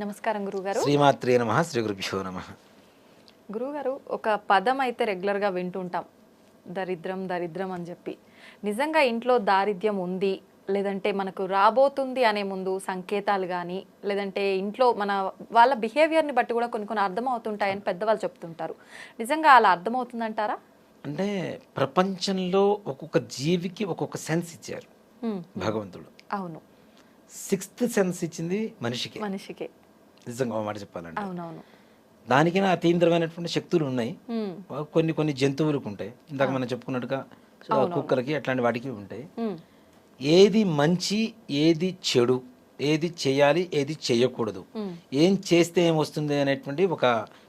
నమస్కారం గురుగారు. శ్రీమాత్రే నమః. శ్రీ గురుభ్యో నమః. గురుగారు, ఒక పదం అయితే రెగ్యులర్గా వింటుంటాం, దరిద్రం దరిద్రం అని చెప్పి. నిజంగా ఇంట్లో దారిద్ర్యం ఉంది, లేదంటే మనకు రాబోతుంది అనే ముందు సంకేతాలు కానీ, లేదంటే ఇంట్లో మన వాళ్ళ బిహేవియర్ని బట్టి కూడా కొన్ని కొన్ని అర్థమవుతుంటాయని పెద్దవాళ్ళు చెప్తుంటారు. నిజంగా అలా అర్థమవుతుందంటారా? అంటే ప్రపంచంలో ఒక్కొక్క జీవికి ఒక్కొక్క సెన్స్ ఇచ్చారు భగవంతుడు. అవును, 6th సెన్స్ ఇచ్చింది మనిషికే. నిజంగా మాట చెప్పాలంటే అవునవును, దానికైనా అతీంద్రమైనటువంటి శక్తులు ఉన్నాయి. కొన్ని జంతువులకు ఉంటాయి, ఇందాక మనం చెప్పుకున్నట్టుగా కుక్కలకి అట్లాంటి వాటికి ఉంటాయి. ఏది మంచి, ఏది చెడు, ఏది చేయాలి, ఏది చేయకూడదు, ఏం చేస్తే ఏమొస్తుంది అనేటువంటి ఒక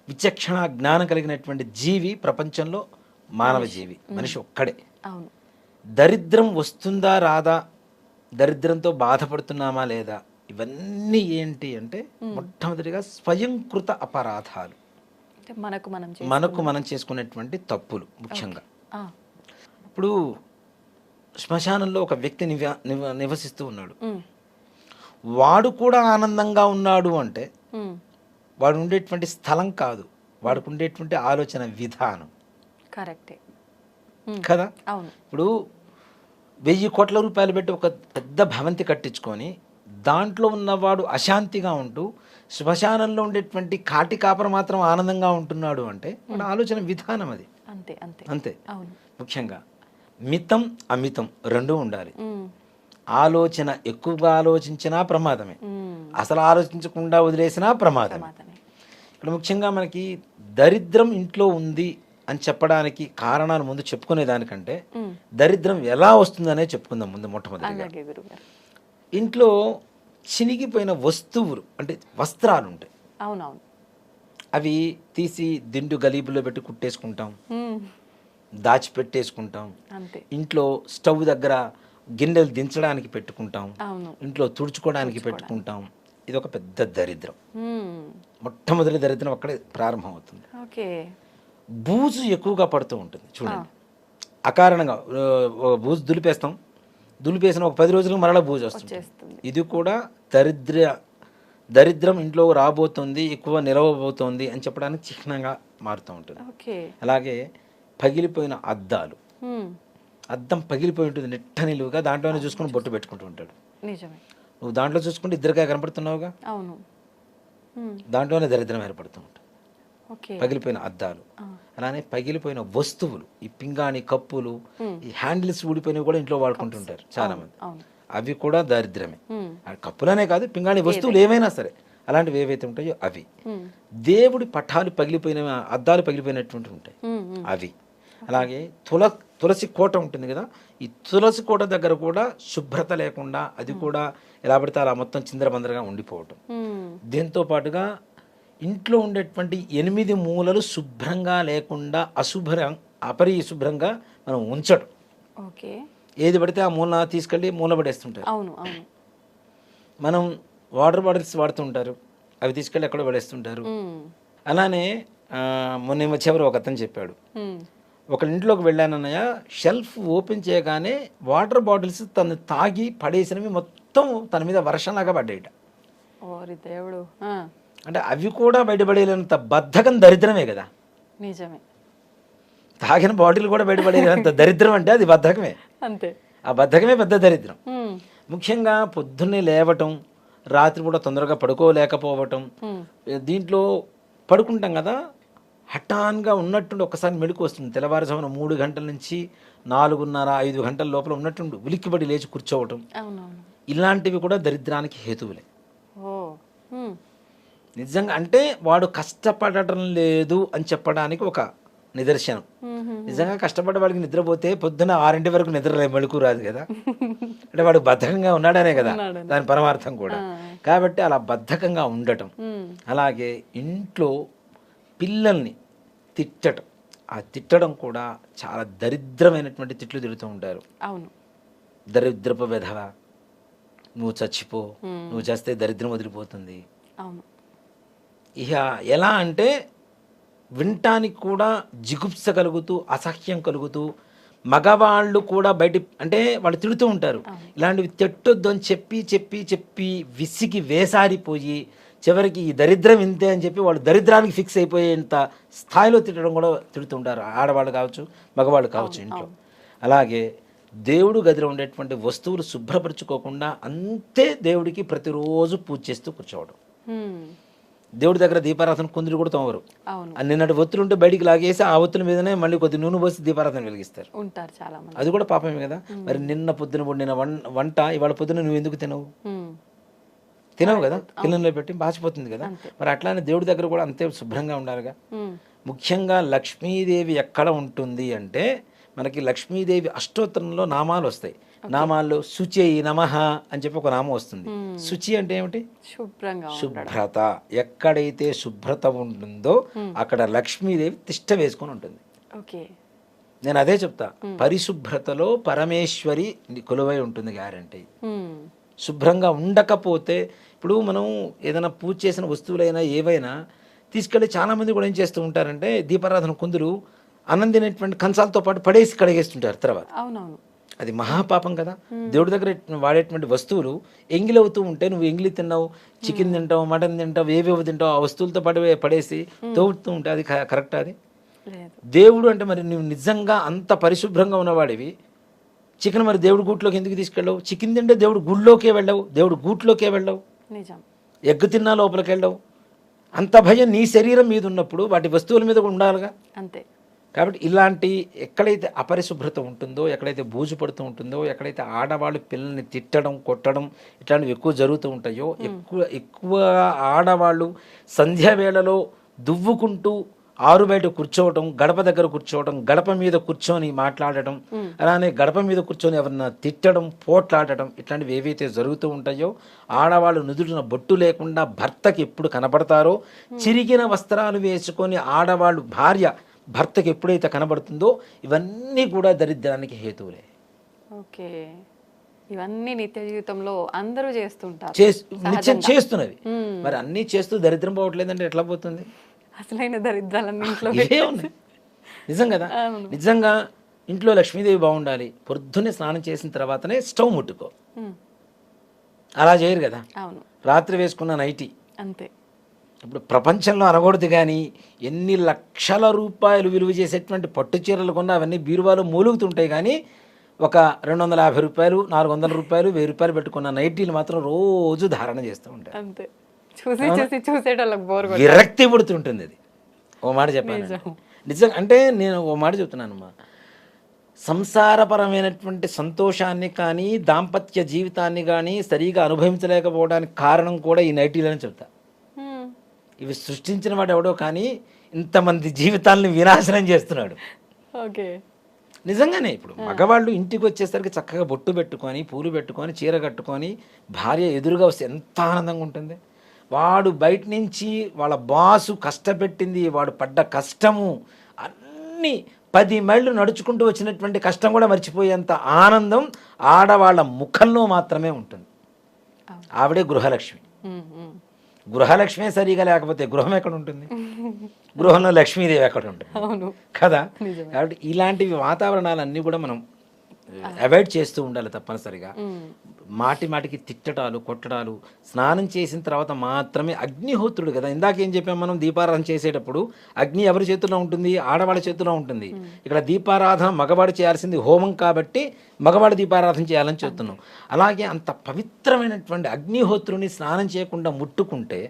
విచక్షణ జ్ఞానం కలిగినటువంటి జీవి ప్రపంచంలో మానవ జీవి, మనిషి ఒక్కడే. అవును. దరిద్రం వస్తుందా రాదా, దరిద్రంతో బాధపడుతున్నామా లేదా, ఇవన్నీ ఏంటి అంటే మొట్టమొదటిగా స్వయంకృత అపరాధాలు, మనకు మనం చేసుకునేటువంటి తప్పులు. ముఖ్యంగా ఇప్పుడు శ్మశానంలో ఒక వ్యక్తి నివసిస్తూ ఉన్నాడు, వాడు కూడా ఆనందంగా ఉన్నాడు అంటే వాడు ఉండేటువంటి స్థలం కాదు, వాడికి ఉండేటువంటి ఆలోచన విధానం. కరెక్టే కదా. ఇప్పుడు 1000 కోట్ల రూపాయలు పెట్టి ఒక పెద్ద భవంతి కట్టించుకొని దాంట్లో ఉన్నవాడు అశాంతిగా ఉంటూ శ్మశానంలో ఉండేటువంటి కాటి కాపర మాత్రం ఆనందంగా ఉంటున్నాడు అంటే మన ఆలోచన విధానం అది. అంతే. ముఖ్యంగా మితం అమితం రెండూ ఉండాలి. ఆలోచన ఎక్కువగా ఆలోచించినా ప్రమాదమే, అసలు ఆలోచించకుండా వదిలేసినా ప్రమాదమే. ఇప్పుడు ముఖ్యంగా మనకి దరిద్రం ఇంట్లో ఉంది అని చెప్పడానికి కారణాలు ముందు చెప్పుకునే దానికంటే దరిద్రం ఎలా వస్తుందనే చెప్పుకుందాం ముందు. మొట్టమొదటిగా ఇంట్లో చినిగిపోయిన వస్తువులు అంటే వస్త్రాలు ఉంటాయి, అవి తీసి దిండు గలీబులో పెట్టి కుట్టేసుకుంటాం, దాచిపెట్టేసుకుంటాం. ఇంట్లో స్టవ్ దగ్గర గిన్నెలు దించడానికి పెట్టుకుంటాం, ఇంట్లో తుడుచుకోవడానికి పెట్టుకుంటాం. ఇది ఒక పెద్ద దరిద్రం. మొట్టమొదటి దరిద్రం అక్కడే ప్రారంభం అవుతుంది. బూజు ఎక్కువగా పడుతూ ఉంటుంది చూడండి, అకారణంగా బూజు దులిపేసిన ఒక 10 రోజులకు మరలా బూజు వస్తుంది. ఇది కూడా దరిద్రం ఇంట్లో రాబోతుంది, ఎక్కువ నిలవబోతోంది అని చెప్పడానికి చిహ్నంగా మారుతూ ఉంటుంది. అలాగే పగిలిపోయిన అద్దాలు, అద్దం పగిలిపోయి ఉంటుంది నిట్ట నిలువుగా, దాంట్లోనే చూసుకుని బొట్టు పెట్టుకుంటూ ఉంటాడు. నువ్వు దాంట్లో చూసుకుంటే ఇద్దరిగా కనపడుతున్నావుగా, దాంట్లోనే దరిద్రం ఏర్పడుతూ ఉంటుంది. పగిలిపోయిన అద్దాలు, అలానే పగిలిపోయిన వస్తువులు, ఈ పింగాణి కప్పులు, ఈ హ్యాండిల్స్ ఊడిపోయినవి కూడా ఇంట్లో వాడుకుంటుంటారు చాలా మంది, అవి కూడా దరిద్రమే. కప్పులనే కాదు, పింగాణి వస్తువులు ఏవైనా సరే అలాంటివి ఏవైతే ఉంటాయో అవి. దేవుడి పటాలు పగిలిపోయిన అద్దాలు పగిలిపోయినటువంటి ఉంటాయి అవి. అలాగే తులసి కోట ఉంటుంది కదా, ఈ తులసి కోట దగ్గర కూడా శుభ్రత లేకుండా అది కూడా ఎలా పడితే అలా మొత్తం చిందరబందరగా ఉండిపోవటం. దీంతో పాటుగా ఇంట్లో ఉండేటువంటి 8 మూలలు శుభ్రంగా లేకుండా అపరిశుభ్రంగా మనం ఉంచడం. ఏది పడితే ఆ మూల తీసుకెళ్ళి మూల పడేస్తుంటారు. మనం వాటర్ బాటిల్స్ వాడుతుంటారు, అవి తీసుకెళ్ళి ఎక్కడో పడేస్తుంటారు. అలానే మొన్న వచ్చేవారు ఒక అతను చెప్పాడు, ఒక ఇంట్లోకి వెళ్ళానన్నయ్య, షెల్ఫ్ ఓపెన్ చేయగానే వాటర్ బాటిల్స్ తను తాగి పడేసినవి మొత్తం తన మీద వర్షంలాగా పడ్డాయిట. అంటే అవి కూడా బయటపడేంత బద్ధకం దరిద్రమే కదా. నిజమే. తాగిన బాటిల్ కూడా బయటపడేంత దరిద్రం అంటే అది బద్ధకమే. అంతే, ఆ బద్ధకమే పెద్ద దరిద్రం. ముఖ్యంగా పొద్దున్నే లేవటం, రాత్రి కూడా తొందరగా పడుకోలేకపోవటం. దీంట్లో పడుకుంటాం కదా, హఠాన్గా ఉన్నట్టుండి ఒకసారి మెలకు వస్తుంది. తెల్లవారుజామున 3 గంటల నుంచి 4:30-5 గంటల లోపల ఉన్నట్టుండి ఉలిక్కిపడి లేచి కూర్చోవటం, ఇలాంటివి కూడా దరిద్రానికి హేతువులే. నిజంగా అంటే వాడు కష్టపడటం లేదు అని చెప్పడానికి ఒక నిదర్శనం. నిజంగా కష్టపడే వాడికి నిద్రపోతే పొద్దున 6 వరకు నిద్ర మెళుకు రాదు కదా, అంటే వాడు బద్ధకంగా ఉన్నాడనే కదా దాని పరమార్థం కూడా. కాబట్టి అలా బద్ధకంగా ఉండటం. అలాగే ఇంట్లో పిల్లల్ని తిట్టడం, ఆ తిట్టడం కూడా చాలా దరిద్రమైనటువంటి తిట్లు తిడుతూ ఉంటారు. దరిద్రపు వెధవ, నువ్వు చచ్చిపో, నువ్వు చేస్తే దరిద్రం వదిలిపోతుంది. ఇక ఎలా అంటే వినటానికి కూడా జిగుప్స కలుగుతూ, అసహ్యం కలుగుతూ, మగవాళ్ళు కూడా బయట అంటే వాళ్ళు తిడుతూ ఉంటారు, ఇలాంటివి తిట్టొద్దు అని చెప్పి చెప్పి చెప్పి విసిగి వేసారిపోయి చివరికి ఈ దరిద్రం ఇంతే అని చెప్పి వాళ్ళు దరిద్రానికి ఫిక్స్ అయిపోయేంత స్థాయిలో తిట్టడం కూడా తిడుతుంటారు, ఆడవాళ్ళు కావచ్చు మగవాళ్ళు కావచ్చు ఇంట్లో. అలాగే దేవుడు గదిలో ఉండేటువంటి వస్తువులు శుభ్రపరచుకోకుండా అంతే దేవుడికి ప్రతిరోజు పూజ చేస్తూ కూర్చోవడం. దేవుడి దగ్గర దీపారాధన కొందరు కూడా తోమరు, నిన్నటి ఒత్తులు ఉంటే బయటికి లాగేసి ఆ ఒత్తుల మీదనే మళ్ళీ కొద్ది నూనె పోసి దీపారాధన వెలిగిస్తారు ఉంటారు చాలా మంది. అది కూడా పాపమే కదా. మరి నిన్న పొద్దున వండిన వంట ఇవాళ పొద్దున నువ్వు ఎందుకు తినవు కదా, కిల్లెంలో పెట్టి బాచిపోతుంది కదా. మరి అట్లానే దేవుడి దగ్గర కూడా అంతే శుభ్రంగా ఉండాలిగా. ముఖ్యంగా లక్ష్మీదేవి ఎక్కడ ఉంటుంది అంటే మనకి లక్ష్మీదేవి అష్టోత్తరంలో నామాలు వస్తాయి. నామాల్లో శుచి నమః అని చెప్పి ఒక నామం వస్తుంది. శుచి అంటే ఏమిటి? శుభ్రత. ఎక్కడైతే శుభ్రత ఉంటుందో అక్కడ లక్ష్మీదేవి తిష్ట వేసుకొని ఉంటుంది. నేను అదే చెప్తా, పరిశుభ్రతలో పరమేశ్వరి కొలువై ఉంటుంది గ్యారంటీ. శుభ్రంగా ఉండకపోతే ఇప్పుడు మనం ఏదైనా పూజ చేసిన వస్తువులైనా ఏవైనా తీసుకెళ్ళి చాలా మంది కూడా ఏం చేస్తూ ఉంటారంటే దీపారాధన కొందరు అన్నం తినేటువంటి కంచాలతో పాటు పడేసి కడిగేస్తుంటారు తర్వాత. అది మహాపాపం కదా. దేవుడి దగ్గర వాడేటువంటి వస్తువులు ఎంగిలవుతూ ఉంటే నువ్వు ఎంగిలి తిన్నావు, చికెన్ తింటావు, మటన్ తింటావు, ఏవేవో తింటావు, ఆ వస్తువులతో పాటు పడేసి తోడుతూ ఉంటే అది కరెక్ట్? అది దేవుడు అంటే మరి నువ్వు నిజంగా అంత పరిశుభ్రంగా ఉన్నవాడివి చికెన్ మరి దేవుడి గూట్లోకి ఎందుకు తీసుకెళ్ళవు? చికెన్ తింటే దేవుడు గుళ్ళోకే వెళ్ళవు, దేవుడు గూట్లోకే వెళ్ళవు, ఎగ్గు తిన్నా లోపలికి వెళ్ళవు. అంత భయం నీ శరీరం మీద ఉన్నప్పుడు వాటి వస్తువుల మీద ఉండాలిగా. అంతే. కాబట్టి ఇలాంటి ఎక్కడైతే అపరిశుభ్రత ఉంటుందో, ఎక్కడైతే బూజు పడుతూ ఉంటుందో, ఎక్కడైతే ఆడవాళ్ళు పిల్లల్ని తిట్టడం కొట్టడం ఇట్లాంటివి ఎక్కువ జరుగుతూ ఉంటాయో, ఎక్కువ ఆడవాళ్ళు సంధ్యావేళలో దువ్వుకుంటూ ఆరు బయట కూర్చోవటం, గడప దగ్గర కూర్చోవటం, గడప మీద కూర్చొని మాట్లాడటం, అలానే గడప మీద కూర్చొని ఎవరన్నా తిట్టడం, పోట్లాడటం, ఇట్లాంటివి ఏవైతే జరుగుతూ ఉంటాయో, ఆడవాళ్ళు నుదుటిన బొట్టు లేకుండా భర్తకి ఎప్పుడు కనబడతారో, చిరిగిన వస్త్రాలు వేసుకొని ఆడవాళ్ళు భార్య భర్తకి ఎప్పుడైతే కనబడుతుందో ఇవన్నీ కూడా దరిద్రానికి హేతువులే. ఓకే, ఇవన్నీ నిత్య జీవితంలో అందరూ చేస్తుంటారు, నిత్యం చేస్తున్నవి. మరి అన్నీ చేస్తూ దరిద్రం పోవట్లేదంటే ఎట్లా పోతుంది? అసలైన దరిద్రాలన్నీ ఇంట్లో ఉన్నాయి. నిజం కదా. నిజంగా ఇంట్లో లక్ష్మీదేవి బాగుండాలి. పొద్దున్నే స్నానం చేసిన తర్వాతనే స్టవ్ ముట్టుకో. అలా చేయరు కదా. రాత్రి వేసుకున్న నైటీ అంతే. ఇప్పుడు ప్రపంచంలో అనకూడదు కానీ ఎన్ని లక్షల రూపాయలు విలువ చేసేటువంటి పట్టు చీరలు కొన్నా అవన్నీ బీరువాలో మూలుగుతుంటాయి. కానీ ఒక 250 రూపాయలు, 400 రూపాయలు, 1000 రూపాయలు పెట్టుకున్న నైటీలు మాత్రం రోజు ధారణ చేస్తూ ఉంటారు. అంతే. చూసేటోళ్ళకి విరక్తి పుడుతుంటుంది. అది ఓ మాట చెప్పాను నిజంగా. అంటే నేను ఓ మాట చెప్తున్నానమ్మా, సంసారపరమైనటువంటి సంతోషాన్ని కానీ దాంపత్య జీవితాన్ని కానీ సరిగా అనుభవించలేకపోవడానికి కారణం కూడా ఈ నైటీలని చెప్తా. ఇవి సృష్టించిన వాడు ఎవడో కానీ ఇంతమంది జీవితాలను వినాశనం చేస్తున్నాడు. ఓకే, నిజంగానే. ఇప్పుడు మగవాళ్ళు ఇంటికి వచ్చేసరికి చక్కగా బొట్టు పెట్టుకొని, పూలు పెట్టుకొని, చీర కట్టుకొని భార్య ఎదురుగా వస్తే ఎంత ఆనందంగా ఉంటుంది. వాడు బయట నుంచి వాళ్ళ బాసు కష్టపెట్టింది, వాడు పడ్డ కష్టము అన్నీ 10 మైళ్ళు నడుచుకుంటూ వచ్చినటువంటి కష్టం కూడా మర్చిపోయేంత ఆనందం ఆడవాళ్ళ ముఖంలో మాత్రమే ఉంటుంది. ఆవిడే గృహలక్ష్మి. గృహలక్ష్మే సరిగా లేకపోతే గృహం ఎక్కడ ఉంటుంది? గృహంలో లక్ష్మీదేవి ఎక్కడ ఉంటుంది కదా. కాబట్టి ఇలాంటివి వాతావరణాలన్నీ కూడా మనం అవాయిడ్ చేస్తూ ఉండాలి తప్పనిసరిగా. మాటి మాటికి తిట్టడాలు, కొట్టడాలు. స్నానం చేసిన తర్వాత మాత్రమే అగ్నిహోత్రుడు కదా. ఇందాక ఏం చెప్పాం మనం, దీపారాధన చేసేటప్పుడు అగ్ని ఎవరి చేతిలో ఉంటుంది? ఆడవాళ్ళ చేతిలో ఉంటుంది. ఇక్కడ దీపారాధన మగవాడు చేయాల్సింది హోమం కాబట్టి మగవాడు దీపారాధన చేయాలని చెప్తున్నాం. అలాగే అంత పవిత్రమైనటువంటి అగ్నిహోత్రుని స్నానం చేయకుండా ముట్టుకుంటే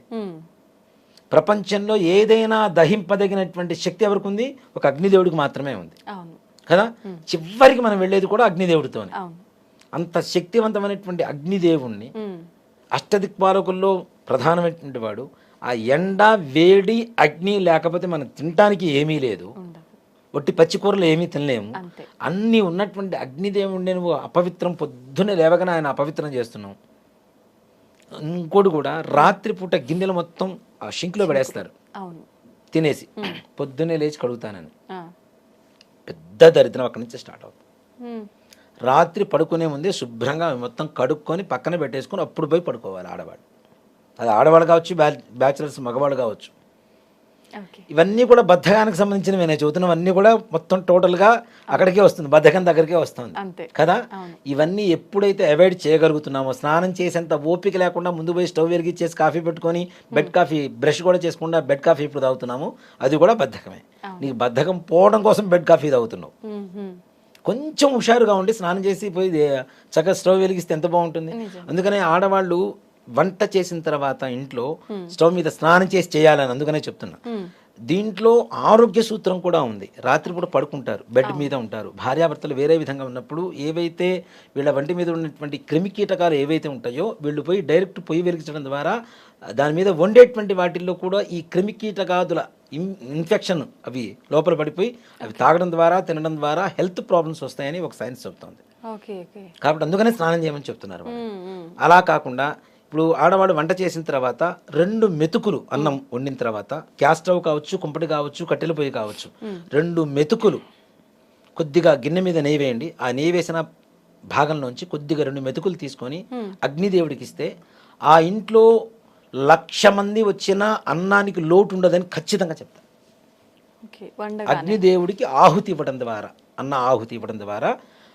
ప్రపంచంలో ఏదైనా దహింపదగినటువంటి శక్తి ఎవరికి ఉంది? ఒక అగ్నిదేవుడికి మాత్రమే ఉంది కదా. చివరికి మనం వెళ్ళేది కూడా అగ్నిదేవుడితోనే. అంత శక్తివంతమైనటువంటి అగ్నిదేవుణ్ణి, అష్టదిక్పాలకుల్లో ప్రధానమైనటువంటి వాడు. ఆ ఎండ, వేడి, అగ్ని లేకపోతే మనం తినటానికి ఏమీ లేదు. ఒట్టి పచ్చికూరలు ఏమీ తినలేము. అన్నీ ఉన్నటువంటి అగ్నిదేవుడిని నువ్వు అపవిత్రం, పొద్దున్నే లేవగానే ఆయన అపవిత్రం చేస్తున్నావు. ఇంకోటి కూడా, రాత్రిపూట గిన్నెలు మొత్తం ఆ షింక్లో పడేస్తారు తినేసి, పొద్దున్నే లేచి కడుగుతానని. పెద్ద దరిద్రం అక్కడి నుంచి స్టార్ట్ అవుతుంది. రాత్రి పడుకునే ముందే శుభ్రంగా మొత్తం కడుక్కొని పక్కన పెట్టేసుకొని అప్పుడు పోయి పడుకోవాలి ఆడవాళ్ళు. అది ఆడవాళ్ళు కావచ్చు, బ్యాచులర్స్ మగవాళ్ళు కావచ్చు. ఓకే. ఇవన్నీ కూడా బద్ధకానికి సంబంధించినవి నేను చదువుతున్నవన్నీ కూడా మొత్తం టోటల్గా అక్కడికే వస్తుంది, బద్ధకం దగ్గరికే వస్తుంది అంతే కదా. అవును. ఇవన్నీ ఎప్పుడైతే అవాయిడ్ చేయగలుగుతున్నామో, స్నానం చేసేంత ఓపిక లేకుండా ముందు పోయి స్టవ్ వెలిగించేసి కాఫీ పెట్టుకొని బెడ్ కాఫీ బ్రష్ కూడా చేసుకుండా బెడ్ కాఫీ ఇప్పుడు తాగుతున్నాము, అది కూడా బద్ధకమే. నీకు బద్ధకం పోవడం కోసం బెడ్ కాఫీ తాగుతున్నావు. కొంచెం హుషారుగా ఉండి స్నానం చేసి పోయి చక్కగా స్టవ్ వెలిగిస్తే ఎంత బాగుంటుంది. అందుకనే ఆడవాళ్ళు వంట చేసిన తర్వాత ఇంట్లో స్టవ్ మీద స్నానం చేసి చేయాలని అందుకనే చెప్తున్నా. దీంట్లో ఆరోగ్య సూత్రం కూడా ఉంది. రాత్రిపూట పడుకుంటారు, బెడ్ మీద ఉంటారు, భార్యాభర్తలు వేరే విధంగా ఉన్నప్పుడు ఏవైతే వీళ్ళ వంటి మీద ఉన్నటువంటి క్రిమికీటకాలు ఏవైతే ఉంటాయో వీళ్ళు పోయి డైరెక్ట్ పొయ్యి వెలిగించడం ద్వారా దాని మీద వండేటువంటి వాటిల్లో కూడా ఈ క్రిమికీటకాదుల ఇన్ఫెక్షన్ అవి లోపల పడిపోయి అవి తాగడం ద్వారా తినడం ద్వారా హెల్త్ ప్రాబ్లమ్స్ వస్తాయని ఒక సైన్స్ చెప్తోంది. కాబట్టి అందుకనే స్నానం చేయమని చెప్తున్నారు. అలా కాకుండా ఇప్పుడు ఆడవాళ్ళు వంట చేసిన తర్వాత 2 మెతుకులు అన్నం వండిన తర్వాత గ్యాస్ స్టవ్ కావచ్చు, కుంపటి కావచ్చు, కట్టెల పొయ్యి కావచ్చు, 2 మెతుకులు కొద్దిగా గిన్నె మీద నెయ్యి వేయండి. ఆ నెయ్యి వేసిన భాగంలోంచి కొద్దిగా 2 మెతుకులు తీసుకొని అగ్నిదేవుడికి ఇస్తే ఆ ఇంట్లో 1,00,000 మంది వచ్చినా అన్నానికి లోటు ఉండదని ఖచ్చితంగా చెప్తాను. అగ్నిదేవుడికి ఆహుతి ఇవ్వడం ద్వారా, అన్న ఆహుతి ఇవ్వడం ద్వారా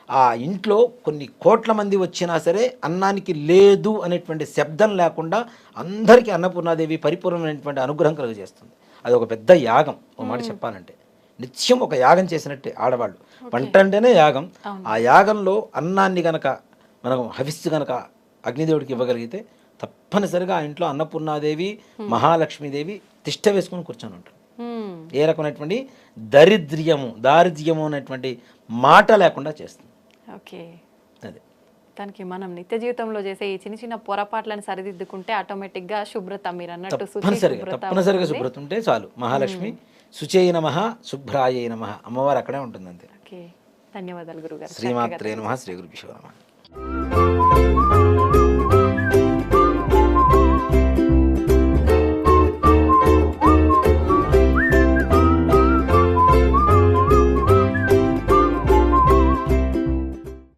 ఆ ఇంట్లో కొన్ని కోట్ల మంది వచ్చినా సరే అన్నానికి లేదు అనేటువంటి శబ్దం లేకుండా అందరికీ అన్నపూర్ణాదేవి పరిపూర్ణమైనటువంటి అనుగ్రహం కలుగజేస్తుంది. అది ఒక పెద్ద యాగం. ఒక మాట చెప్పాలంటే నిత్యం ఒక యాగం చేసినట్టే ఆడవాళ్ళు. వంట అంటేనే యాగం. ఆ యాగంలో అన్నాన్ని గనక మనం హవిస్సు గనక అగ్నిదేవుడికి ఇవ్వగలిగితే తప్పనిసరిగా ఆ ఇంట్లో అన్నపూర్ణాదేవి, మహాలక్ష్మీదేవి తిష్ట వేసుకొని కూర్చొని ఉంటారు. ఏ రకమైనటువంటి దారిద్ర్యము అనేటువంటి మాట లేకుండా చేస్తుంది. ఓకే. అదే దానికి మనం నిత్య జీవితంలో చేసే ఈ చిన్న చిన్న పొరపాట్లను సరిదిద్దుకుంటే ఆటోమేటిక్గా శుభ్రత, మీరు అన్నట్టు తప్పనిసరిగా శుభ్రత ఉంటే చాలు. మహాలక్ష్మి శుచయ నమః, శుభ్రాయ నమః, అమ్మవారు అక్కడే ఉంటుంది అంతే. ఓకే, ధన్యవాదాలు గురుగారు. శ్రీమాత్రే నమః, శ్రీ గురుభ్యో నమః.